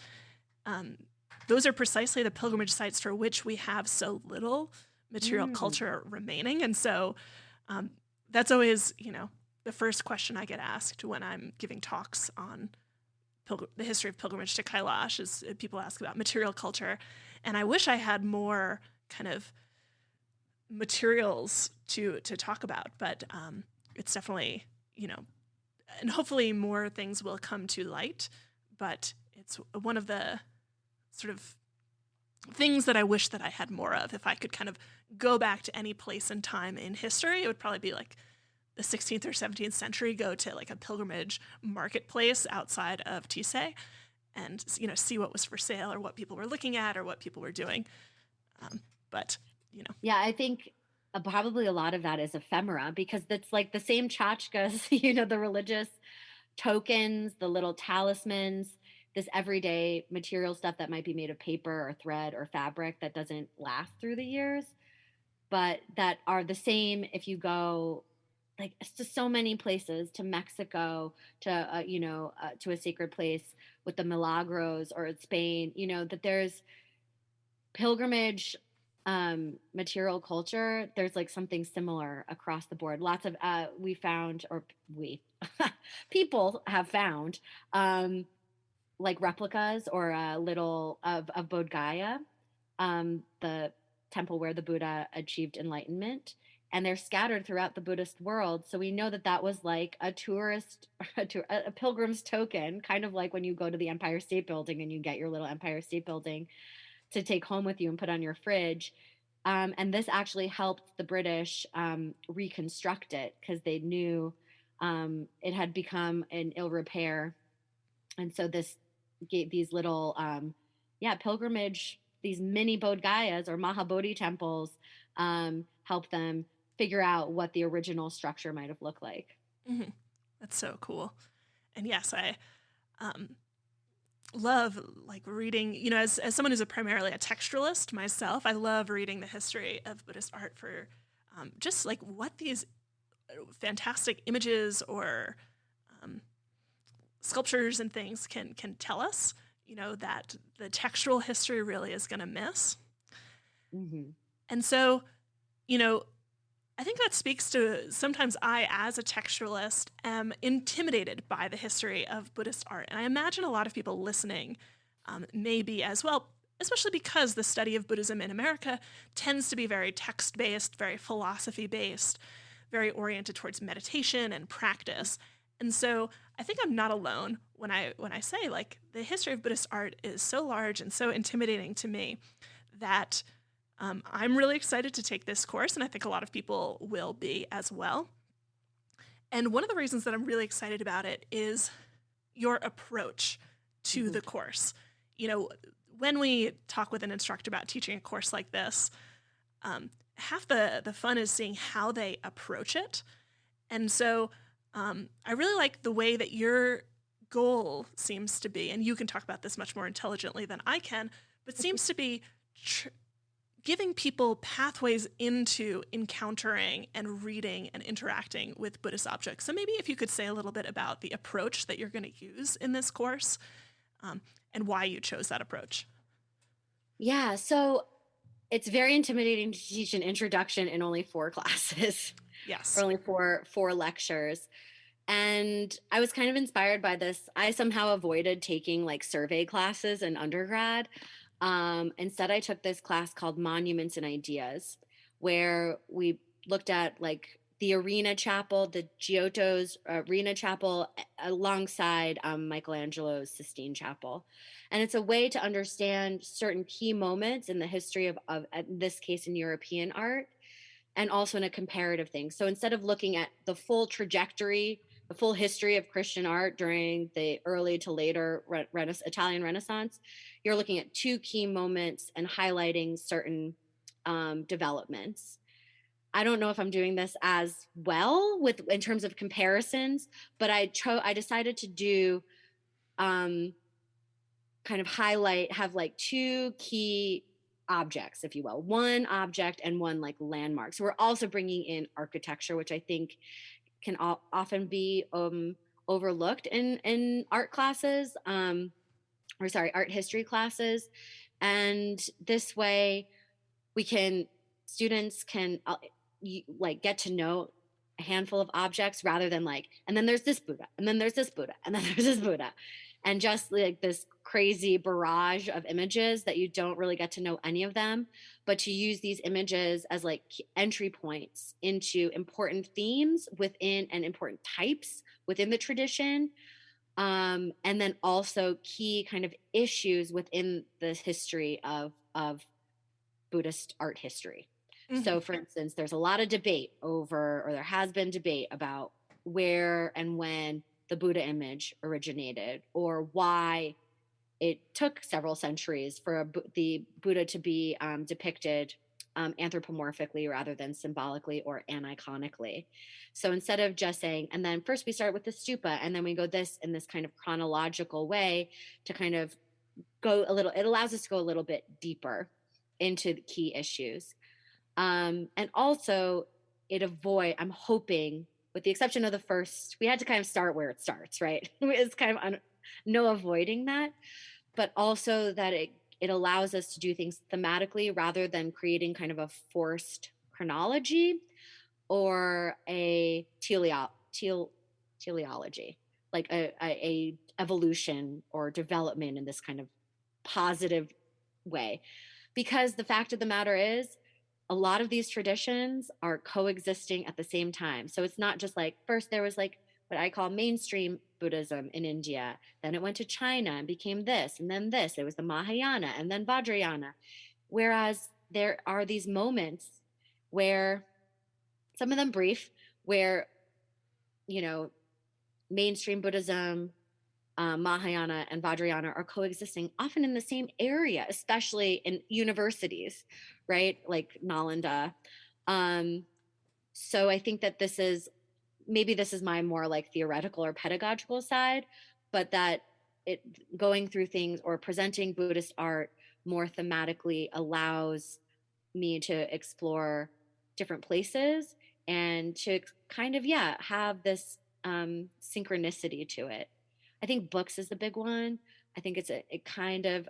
Speaker 1: um, those are precisely the pilgrimage sites for which we have so little material
Speaker 2: Mm.
Speaker 1: culture remaining. And so um, that's always, the first question I get asked when I'm giving talks on the history of pilgrimage to Kailash is people ask about material culture. And I wish I had more kind of materials to talk about, but it's definitely, and hopefully more things will come to light. But it's one of the sort of things that I wish that I had more of. If I could kind of go back to any place and time in history, it would probably be like the 16th or 17th century, go to like a pilgrimage marketplace outside of Tisei and, see what was for sale, or what people were looking at, or what people were doing. But,
Speaker 2: Yeah, I think probably a lot of that is ephemera, because it's like the same tchotchkes, the religious tokens, the little talismans, this everyday material stuff that might be made of paper or thread or fabric that doesn't last through the years, but that are the same if you go like to so many places, to Mexico, to to a sacred place with the Milagros, or Spain, that there's pilgrimage material culture. There's like something similar across the board. Lots of we found, or we people have found like replicas, or a little of Bodh Gaya, the temple where the Buddha achieved enlightenment, and they're scattered throughout the Buddhist world. So we know that that was like a tourist, a pilgrim's token, kind of like when you go to the Empire State Building and you get your little Empire State Building to take home with you and put on your fridge. And this actually helped the British reconstruct it, because they knew it had become in ill repair. And so this gave these little, pilgrimage, these mini Bodh Gayas or Mahabodhi temples, help them figure out what the original structure might have looked like.
Speaker 1: mm-hmm. That's so cool. And yes, I um, love like reading, as someone who's primarily a textualist myself, I love reading the history of Buddhist art for just like what these fantastic images or sculptures and things can tell us, that the textual history really is going to miss.
Speaker 2: Mm-hmm.
Speaker 1: And so, I think that speaks to sometimes I, as a textualist, am intimidated by the history of Buddhist art. And I imagine a lot of people listening may be as well. especially because the study of Buddhism in America tends to be very text-based, very philosophy-based, very oriented towards meditation and practice. And so I think I'm not alone when I say, like, the history of Buddhist art is so large and so intimidating to me that I'm really excited to take this course, and I think a lot of people will be as well. And one of the reasons that I'm really excited about it is your approach to the course. You know, when we talk with an instructor about teaching a course like this, half the fun is seeing how they approach it. And so I really like the way that your goal seems to be, and you can talk about this much more intelligently than I can, but seems to be giving people pathways into encountering and reading and interacting with Buddhist objects. So maybe if you could say a little bit about the approach that you're going to use in this course, and why you chose that approach.
Speaker 2: Yeah, so it's very intimidating to teach an introduction in only 4 classes.
Speaker 1: Yes.
Speaker 2: Or only four lectures. And I was kind of inspired by this. I somehow avoided taking like survey classes in undergrad. Instead, I took this class called Monuments and Ideas, where we looked at like the Arena Chapel, the Giotto's Arena Chapel, alongside Michelangelo's Sistine Chapel. And it's a way to understand certain key moments in the history of in this case, in European art, and also in a comparative thing. So instead of looking at the full trajectory, the full history of Christian art during the early to later Italian Renaissance, you're looking at 2 key moments and highlighting certain developments. I don't know if I'm doing this as well in terms of comparisons, but I decided to do kind of have like 2 key objects, if you will, one object and one like landmark. So we're also bringing in architecture, which I think can often be overlooked in art classes, art history classes. And this way students can like get to know a handful of objects rather than like, and then there's this Buddha, and then there's this Buddha, and then there's this Buddha. And just like this crazy barrage of images that you don't really get to know any of them, but to use these images as like entry points into important themes within and important types within the tradition. And then also key kind of issues within the history of Buddhist art history. Mm-hmm. So for instance, there's a lot of debate or there has been debate about where and when the Buddha image originated, or why it took several centuries for the Buddha to be depicted anthropomorphically rather than symbolically or aniconically. So instead of just saying, and then first we start with the stupa, and then we go this in this kind of chronological way to kind of go it allows us to go a little bit deeper into the key issues. And also I'm hoping, with the exception of the first, we had to kind of start where it starts, right? It's kind of no avoiding that, but also that it allows us to do things thematically rather than creating kind of a forced chronology or a teleology, like a evolution or development in this kind of positive way. Because the fact of the matter is, a lot of these traditions are coexisting at the same time. So it's not just like, first there was like what I call mainstream Buddhism in India. Then it went to China and became this, and then this. It was the Mahayana and then Vajrayana. Whereas there are these moments where, some of them brief, where, mainstream Buddhism, Mahayana and Vajrayana are coexisting often in the same area, especially in universities, right? Like Nalanda. So I think that this is my more like theoretical or pedagogical side, but that it going through things or presenting Buddhist art more thematically allows me to explore different places and to kind of, have this synchronicity to it. I think books is the big one. I think it's it kind of,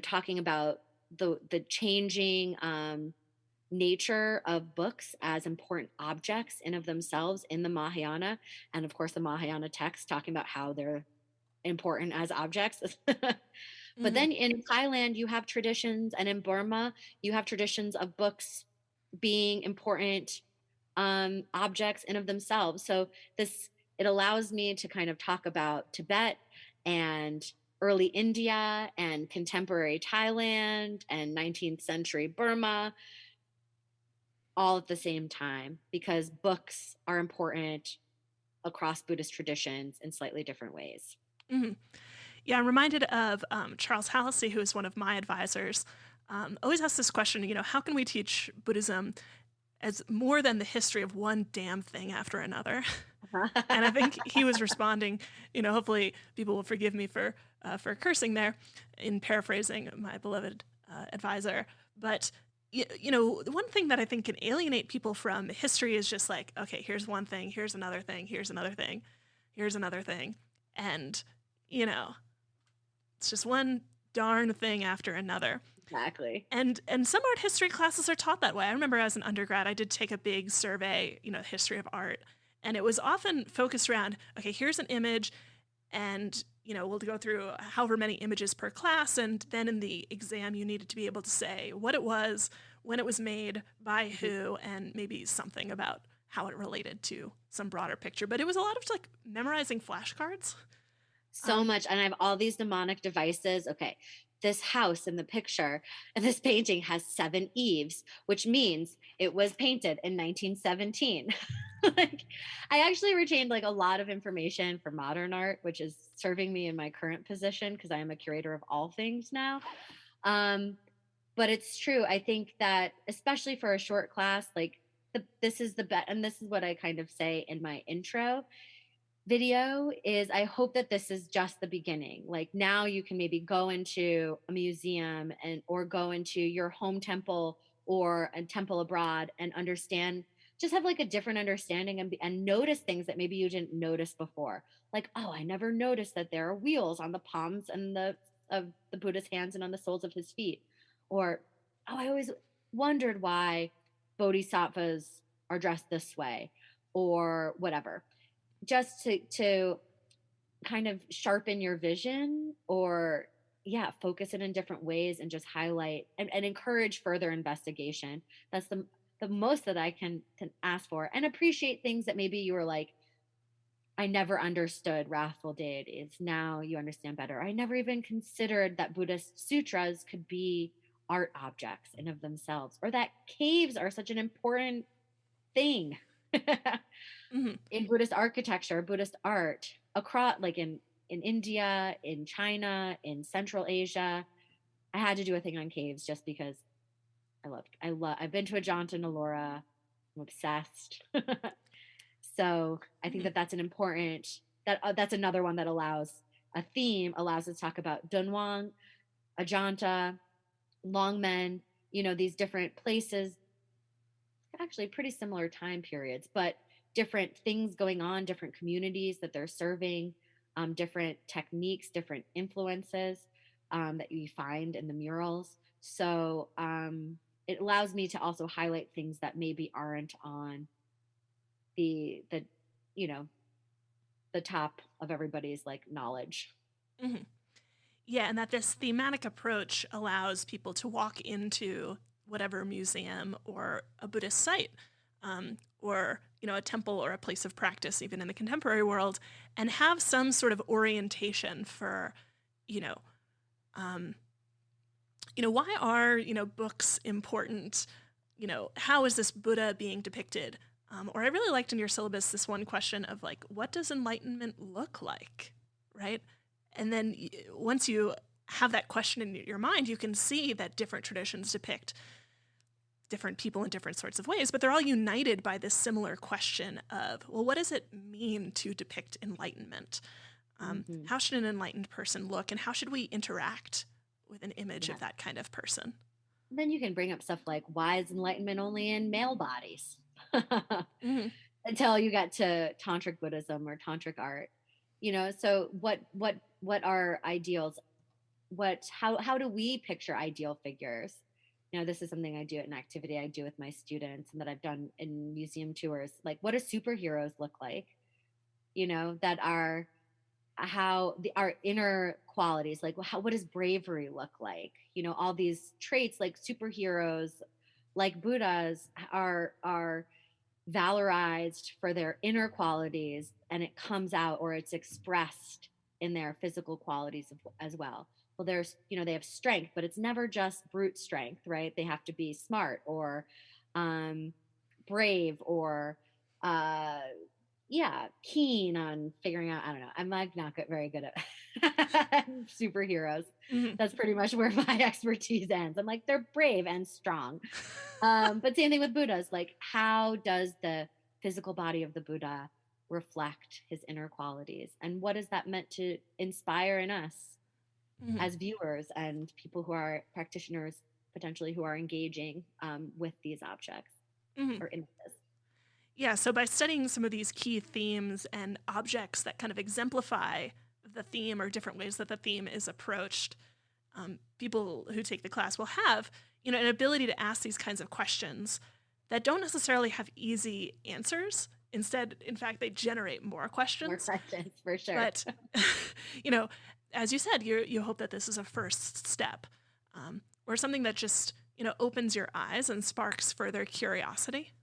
Speaker 2: talking about the changing nature of books as important objects in of themselves in the Mahayana. And of course, the Mahayana text talking about how they're important as objects. But
Speaker 1: Hmm.
Speaker 2: then in Thailand, you have traditions, and in Burma, you have traditions of books being important objects in of themselves. So this it allows me to kind of talk about Tibet and early India and contemporary Thailand and 19th century Burma all at the same time because books are important across Buddhist traditions in slightly different ways.
Speaker 1: Hmm. Yeah, I'm reminded of Charles Hallisey, who is one of my advisors. Always asks this question, how can we teach Buddhism as more than the history of one damn thing after another? And I think he was responding, hopefully people will forgive me for cursing there in paraphrasing my beloved advisor. But the one thing that I think can alienate people from history is just like, okay, here's one thing, here's another thing, here's another thing, here's another thing, and you know, it's just one darn thing after another.
Speaker 2: Exactly.
Speaker 1: And some art history classes are taught that way. I remember as an undergrad, I did take a big survey, history of art, and it was often focused around, okay, here's an image, and we'll go through however many images per class, and then in the exam, you needed to be able to say what it was, when it was made, by who, and maybe something about how it related to some broader picture. But it was a lot of like memorizing flashcards.
Speaker 2: So
Speaker 1: Um,
Speaker 2: much. And I have all these mnemonic devices. Okay. This house in the picture and this painting has 7 eaves, which means it was painted in 1917. Like, I actually retained like a lot of information for modern art, which is serving me in my current position because I am a curator of all things now. Um, but it's true. I think that especially for a short class, like this is the best, and this is what I kind of say in my intro video is I hope that this is just the beginning. Like now you can maybe go into a museum and or go into your home temple or a temple abroad and understand just have like a different understanding and notice things that maybe you didn't notice before. Like, oh, I never noticed that there are wheels on the palms and the of the Buddha's hands and on the soles of his feet. Or, oh, I always wondered why bodhisattvas are dressed this way or whatever, just to kind of sharpen your vision or yeah, focus it in different ways and just highlight and encourage further investigation. That's the most that I can ask for, and appreciate things that maybe you were like, I never understood wrathful deities, now you understand better. I never even considered that Buddhist sutras could be art objects in of themselves, or that caves are such an important thing
Speaker 1: mhm.
Speaker 2: in Buddhist architecture, Buddhist art across like in India, in China, in Central Asia. I had to do a thing on caves just because I've been to Ajanta and Ellora. I'm obsessed. So I think
Speaker 1: Mhm.
Speaker 2: that that's an important that's another one that allows a theme allows us to talk about Dunhuang, Ajanta, Longmen, these different places, actually pretty similar time periods, but different things going on, different communities that they're serving, different techniques, different influences that you find in the murals. So it allows me to also highlight things that maybe aren't on the you know the top of everybody's like knowledge.
Speaker 1: Mhm. Yeah, and that this thematic approach allows people to walk into whatever museum or a Buddhist site, or a temple or a place of practice, even in the contemporary world, and have some sort of orientation for, you know, um, why are books important? How is this Buddha being depicted? Or I really liked in your syllabus this one question of like, what does enlightenment look like, right? And then once you have that question in your mind, you can see that different traditions depict different people in different sorts of ways, but they're all united by this similar question of, well, what does it mean to depict enlightenment?
Speaker 2: Hmm.
Speaker 1: How should an enlightened person look, and how should we interact with an image
Speaker 2: Yeah.
Speaker 1: of that kind of person?
Speaker 2: Then you can bring up stuff like why is enlightenment only in male bodies?
Speaker 1: Mm-hmm.
Speaker 2: Until you get to tantric Buddhism or tantric art. So what are ideals? How do we picture ideal figures? This is something I do, an activity I do with my students and that I've done in museum tours. Like, what do superheroes look like? That are how our inner qualities, like what does bravery look like? All these traits, like superheroes, like Buddhas, are valorized for their inner qualities, and it comes out, or it's expressed in their physical qualities as well. Well, there's, they have strength, but it's never just brute strength, right? They have to be smart, or brave, or uh keen on figuring out. I don't know, I'm like not very good at superheroes.
Speaker 1: Mhm.
Speaker 2: That's pretty much where my expertise ends. I'm like, they're brave and strong. But same thing with Buddhas. Like, how does the physical body of the Buddha reflect his inner qualities? And what is that meant to inspire in us
Speaker 1: Mhm.
Speaker 2: as viewers and people who are practitioners, potentially, who are engaging with these objects
Speaker 1: Mhm.
Speaker 2: or images?
Speaker 1: Yeah, so by studying some of these key themes and objects that kind of exemplify the theme or different ways that the theme is approached, people who take the class will have, an ability to ask these kinds of questions that don't necessarily have easy answers. Instead, in fact, they generate more
Speaker 2: More
Speaker 1: questions.
Speaker 2: questions, for sure.
Speaker 1: But, you know, as you said, you hope that this is a first step, or something that just, opens your eyes and sparks further curiosity.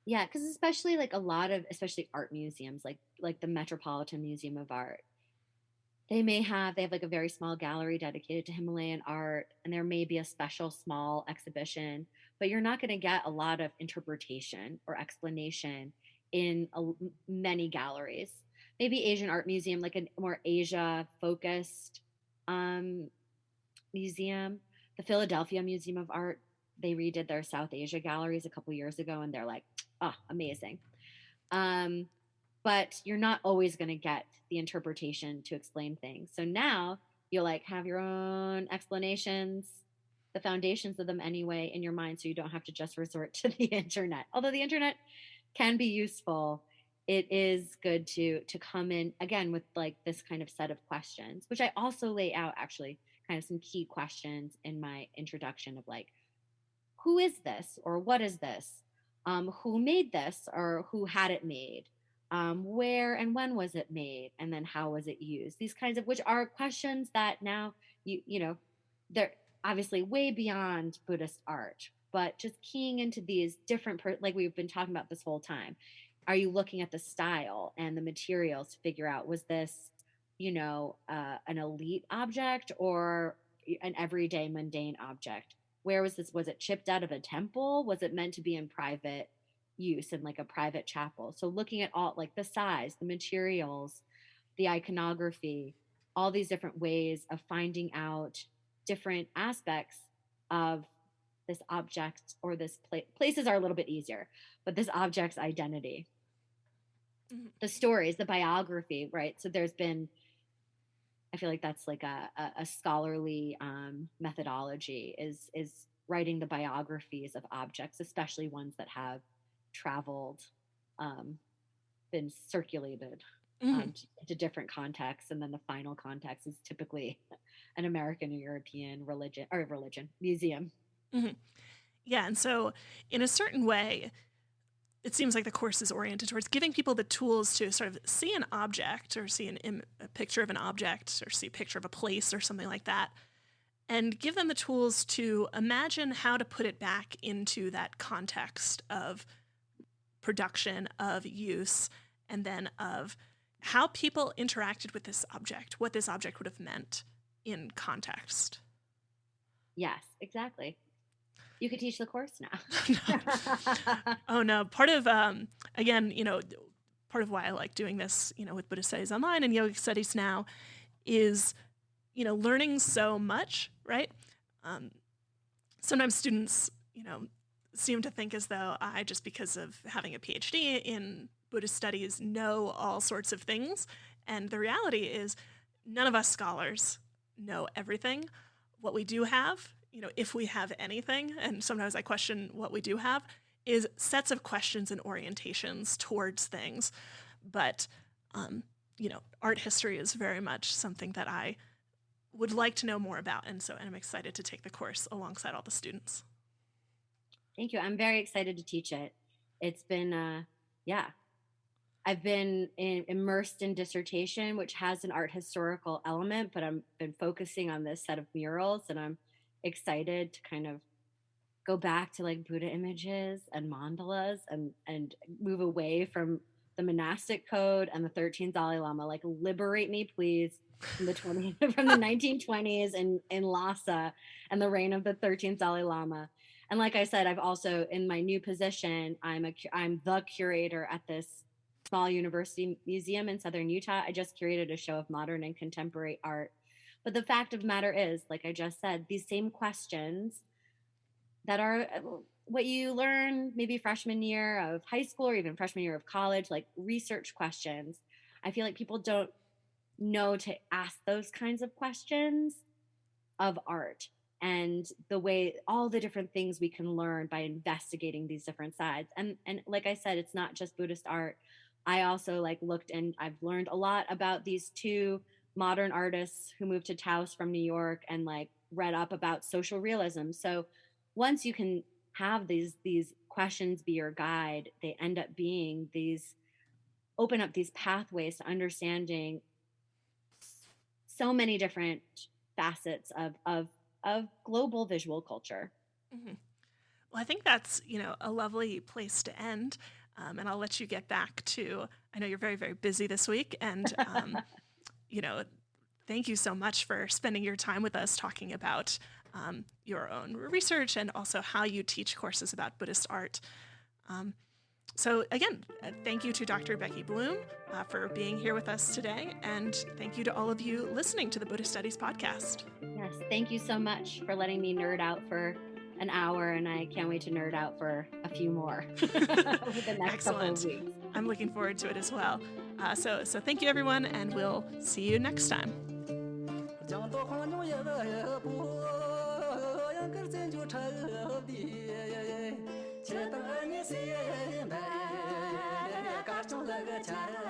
Speaker 2: Yeah, because especially like a lot of, especially art museums, like the Metropolitan Museum of Art, they have like a very small gallery dedicated to Himalayan art, and there may be a special small exhibition, but you're not going to get a lot of interpretation or explanation in many galleries. Maybe Asian Art Museum, like a more Asia focused um, museum. The Philadelphia Museum of Art, they redid their South Asia galleries a couple years ago, and they're like, oh, amazing. Um, but you're not always going to get the interpretation to explain things. So now you'll like have your own explanations, the foundations of them anyway, in your mind, so you don't have to just resort to the internet. Although the internet can be useful, it is good to come in again with like this kind of set of questions, which I also lay out, actually, kind of some key questions in my introduction, of like, who is this, or what is this, who made this, or who had it made, where and when was it made, and then how was it used? These kinds of, which are questions that now they're obviously way beyond Buddhist art, but just keying into these different like we've been talking about this whole time. Are you looking at the style and the materials to figure out, was this an elite object or an everyday mundane object? Where was this? Was it chipped out of a temple? Was it meant to be in private use, in like a private chapel? So looking at all, like, the size, the materials, the iconography, all these different ways of finding out different aspects of this object, or this places are a little bit easier, but this object's identity,
Speaker 1: Mhm.
Speaker 2: the stories, the biography, right? So there's been, I feel like that's like a scholarly methodology, is writing the biographies of objects, especially ones that have traveled, um, been circulated
Speaker 1: Mhm.
Speaker 2: to different contexts, and then the final context is typically an American or European religion museum.
Speaker 1: Mhm. Yeah, and so in a certain way, it seems like the course is oriented towards giving people the tools to sort of see an object, or see a picture of an object, or see a picture of a place or something like that, and give them the tools to imagine how to put it back into that context of production, of use, and then of how people interacted with this object, what this object would have meant in context.
Speaker 2: Yes, exactly. You could teach the course
Speaker 1: No.
Speaker 2: now.
Speaker 1: Oh no, again, part of why I like doing this, with Buddhist Studies Online and Yogic Studies now, is, learning so much, right? Um, Sometimes students, seem to think as though I, just because of having a PhD in Buddhist studies, know all sorts of things. And the reality is, none of us scholars know everything. What we do have, if we have anything, and sometimes I question what we do have, is sets of questions and orientations towards things. But, art history is very much something that I would like to know more about. And so I'm excited to take the course alongside all the students.
Speaker 2: Thank you. I'm very excited to teach it. It's been, yeah, I've been immersed in dissertation, which has an art historical element, but I've been focusing on this set of murals, and I'm excited to kind of go back to like Buddha images and mandalas and move away from the monastic code and the 13th Dalai Lama. Like, liberate me, please, from the 1920s in Lhasa and the reign of the 13th Dalai Lama. And like I said, I've also, in my new position, I'm the curator at this small university museum in southern Utah. I just curated a show of modern and contemporary art. But the fact of the matter is, like I just said, these same questions that are what you learn maybe freshman year of high school or even freshman year of college, like research questions. I feel like people don't know to ask those kinds of questions of art, and the way, all the different things we can learn by investigating these different sides. And like I said, it's not just Buddhist art. I also like looked, and I've learned a lot about these two modern artists who moved to Taos from New York, and like read up about social realism. So once you can have these questions be your guide, they end up being these, open up these pathways to understanding so many different facets of global visual culture.
Speaker 1: Mm-hmm. Well, I think that's, a lovely place to end. And I'll let you get back to, I know you're very, very busy this week. And, thank you so much for spending your time with us talking about your own research and also how you teach courses about Buddhist art. So again, thank you to Dr. Becky Bloom for being here with us today. And thank you to all of you listening to the Buddhist Studies podcast.
Speaker 2: Yes, thank you so much for letting me nerd out for an hour, and I can't wait to nerd out for a few more over the next couple of weeks.
Speaker 1: I'm looking forward to it as well. So thank you, everyone, and we'll see you next time. Cheta ni se mai ka chung la ga cha